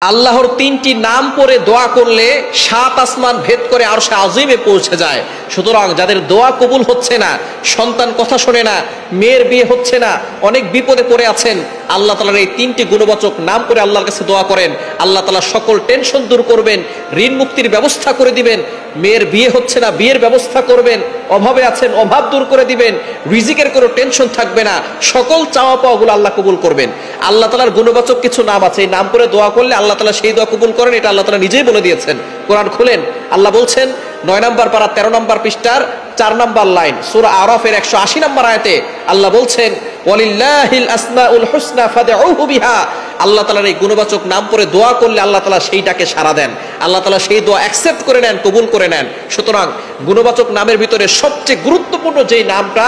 আল্লাহর তিনটি নাম পড়ে দোয়া করলে ৭ আসমান ভেদ করে আরশে আজিমে পৌঁছে যায়। সুতরাং যাদের দোয়া কবুল হচ্ছে না, সন্তান কথা শোনে না, মেয়ের বিয়ে হচ্ছে না, অনেক বিপদে পড়ে আছেন, আল্লাহ তাআলার এই তিনটি গুণবাচক নাম করে আল্লাহর কাছে দোয়া করেন, আল্লাহ তাআলা সকল টেনশন দূর করবেন, ঋণ মুক্তির ব্যবস্থা করে দিবেন। মেয়ের বিয়ে হচ্ছে না, বিয়ের ব্যবস্থা করবেন। অভাবে আছেন, অভাব দূর করে দিবেন। রিজিকের কোনো টেনশন থাকবে না। সকল চাওয়া পাওয়াগুলো আল্লাহ কবুল করবেন। আল্লাহ তাআলার গুণবাচক কিছু নাম আছে, এই নাম করে দোয়া করলে আল্লাহ তাআলা সেই দোয়া কবুল করেন। এটা আল্লাহ তাআলা নিজেই বলে দিয়েছেন। কোরআন খুলেন, আল্লাহ বলছেন ৯ নম্বর পারা ১৩ নম্বর পৃষ্ঠার ৪ নম্বর লাইন, সূরা আরাফের ১৮০ নম্বর আয়াতে আল্লাহ বলছেন, ওয়ালিল্লাহিল আসমাউল হুসনা ফাদউহু বিহা। আল্লাহ তাআলার এই গুণবাচক নাম পড়ে দোয়া করলে আল্লাহ তাআলা সেইটাকে সাড়া দেন, আল্লাহ তাআলা সেই দোয়া অ্যাকসেপ্ট করে নেন, কবুল করে নেন। সুতরাং গুণবাচক নামের ভিতরে সবচেয়ে গুরুত্বপূর্ণ যেই নামটা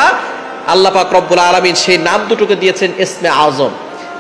আল্লাহ পাক রব্বুল আলামিন সেই নাম দুটোকে দিয়েছেন ইসমে আজম।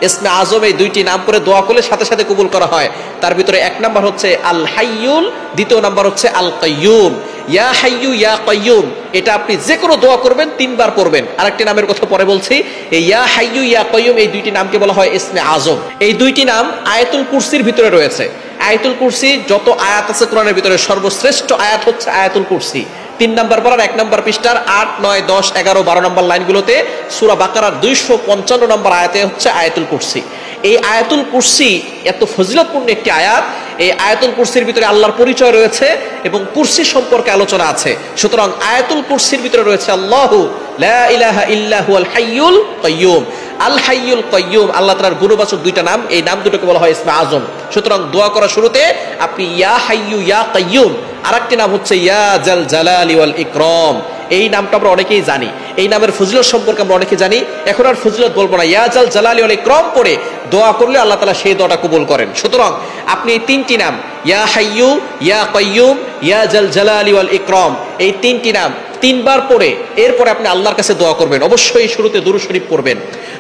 ইসমে আজম এই দুইটি নাম করে দোয়া করলে সাথে সাথে কবুল করা হয়। তার ভিতরে ১ নম্বর হচ্ছে আল হাইয়ুল, দ্বিতীয় নম্বর হচ্ছে আল কাইয়ুম। ইয়া হাইয়ু ইয়া কাইয়ুম, এটা আপনি যে কোনো দোয়া করবেন ৩ বার পড়বেন। আরেকটি নামের কথা পরে বলছি। এই ইয়া হাইয়ু ইয়া কাইয়ুম এই দুইটি নামকে বলা হয় ইসমে আজম। এই দুইটি নাম আয়াতুল কুরসির ভিতরে রয়েছে। আয়াতুল কুরসি যত আয়াত আছে কোরআনের ভিতরে সর্বশ্রেষ্ঠ আয়াত হচ্ছে আয়াতুল কুরসি। ৩ নম্বর পারার ১ নম্বর পৃষ্ঠার ৮, ৯, ১০, ১১, ১২ নম্বর লাইনগুলোতে সূরা বাকারার ২৫৫ নম্বর আয়াতে হচ্ছে আয়াতুল কুরসি। এই আয়াতুল কুরসি এত ফজিলতপূর্ণ একটি আয়াত। এই আয়াতুল কুরসির ভিতরে আল্লাহর পরিচয় রয়েছে এবং কুরসি সম্পর্কে আলোচনা আছে। সুতরাং আয়াতুল কুরসির ভিতরে রয়েছে আল্লাহু লা ইলাহা ইল্লা হুয়াল হাইয়ুল কাইয়ুম। আল হাইয়ুল কাইয়ুম আল্লাহ তাআলার গুণবাচক দুইটা নাম, এই নাম দুটোকে বলা হয় ইসমে আজম। সুতরাং দোয়া করার শুরুতে আপনি ইয়া হাইয়ু ইয়া কাইয়ুম, আরেকটি নাম হচ্ছে ইয়া জাল জালালি ওয়াল ইকরাম। এই নামটা আমরা অনেকেই জানি, এই নামের ফজিলত সম্পর্কে আমরা অনেকে জানি। এখন আর ফজিলত বলবো না। ইয়া জাল জালালি ওয়াল ইকরাম পড়ে দোয়া করলে আল্লাহ তাআলা সেই দোয়াটা কবুল করেন। সুতরাং আপনি এই তিনটি নাম ইয়া হাইয়ু ইয়া কাইয়ুম ইয়া জাল জালালি ওয়াল ইকরাম এই তিনটি নাম ৩ বার পড়ে এরপরে আপনি আল্লাহর কাছে দোয়া করবেন। অবশ্যই শুরুতে দুরূদ শরীফ পড়বেন।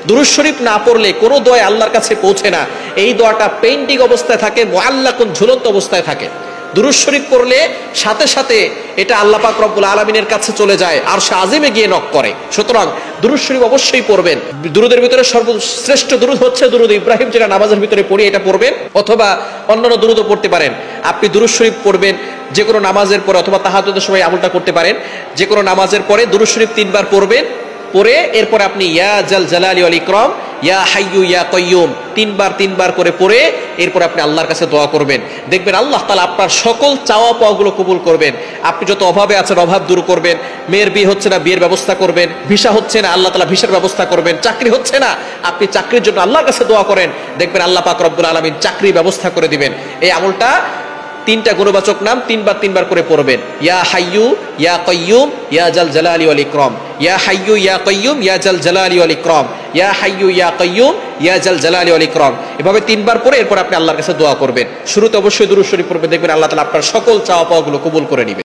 দুরূদ শরীফ না পড়লে কোনো দোয়া আল্লাহর কাছে পৌঁছে না। এই দোয়াটা পেন্ডিং অবস্থায় থাকে, মুআল্লাকুন ঝুলন্ত অবস্থায় থাকে। দুরূদ শরীফ পড়লে সাথে সাথে এটা আল্লাহ পাক রব্বুল আলামিনের কাছে চলে যায়, আরশে আজিমে গিয়ে নক করে। সুতরাং দুরূদ শরীফ অবশ্যই পড়বেন। দুরুদের ভিতরে সর্বশ্রেষ্ঠ দুরূদ হচ্ছে দুরূদ ইব্রাহিম, যেটা নামাজের ভিতরে পড়ি, এটা পড়বেন। অথবা অন্যান্য দুরূদও পড়তে পারেন। আপনি দুরূদ শরীফ পড়বেন যে কোনো নামাজের পরে, অথবা তাহাজ্জুদের সময় আমলটা করতে পারেন। যে কোনো নামাজের পরে দুরূদ শরীফ ৩ বার পড়বেন। পরে এরপরে আপনি ইয়া জাল জালালি ওয়াল ইকরাম ইয়া হাইয়ু ইয়া কাইয়ুম ৩ বার করে পড়ে এরপর আপনি আল্লাহর কাছে দোয়া করবেন। দেখবেন আল্লাহ তাআলা আপনার সকল চাওয়া পাওয়াগুলো কবুল করবেন। আপনি যত অভাবে আছেন অভাব দূর করবেন। মেয়ের বিয়ে হচ্ছে না, বিয়ের ব্যবস্থা করবেন। ভিসা হচ্ছে না, আল্লাহ তাআলা ভিসার ব্যবস্থা করবেন। চাকরি হচ্ছে না, আপনি চাকরির জন্য আল্লাহর কাছে দোয়া করেন। দেখবেন আল্লাহ পাক রব্বুল আলামিন চাকরির ব্যবস্থা করে দিবেন। এই আমলটা ৩টা গুণবাচক নাম ৩ বার করে পড়বেন। ইয়া হাইয়ু ইয়া কাইয়ুম ইয়া জাল জালালি ওয়াল ইকরাম ইয়া হাইয়ু ইয়া কাইয়ুম ইয়া জাল জালালি ওয়াল ইকরাম ইয়া হাইয়ু ইয়া কাইয়ুম ইয়া জাল জালালি ওয়াল ইকরাম। এভাবে ৩ বার পরে এরপর আপনি আল্লাহর কাছে দোয়া করবেন। শুরুতে অবশ্যই দুরূদ শরীফ পড়বেন। দেখবেন আল্লাহ তাআলা আপনার সকল চাওয়া পাওয়াগুলো কবুল করে নেবেন।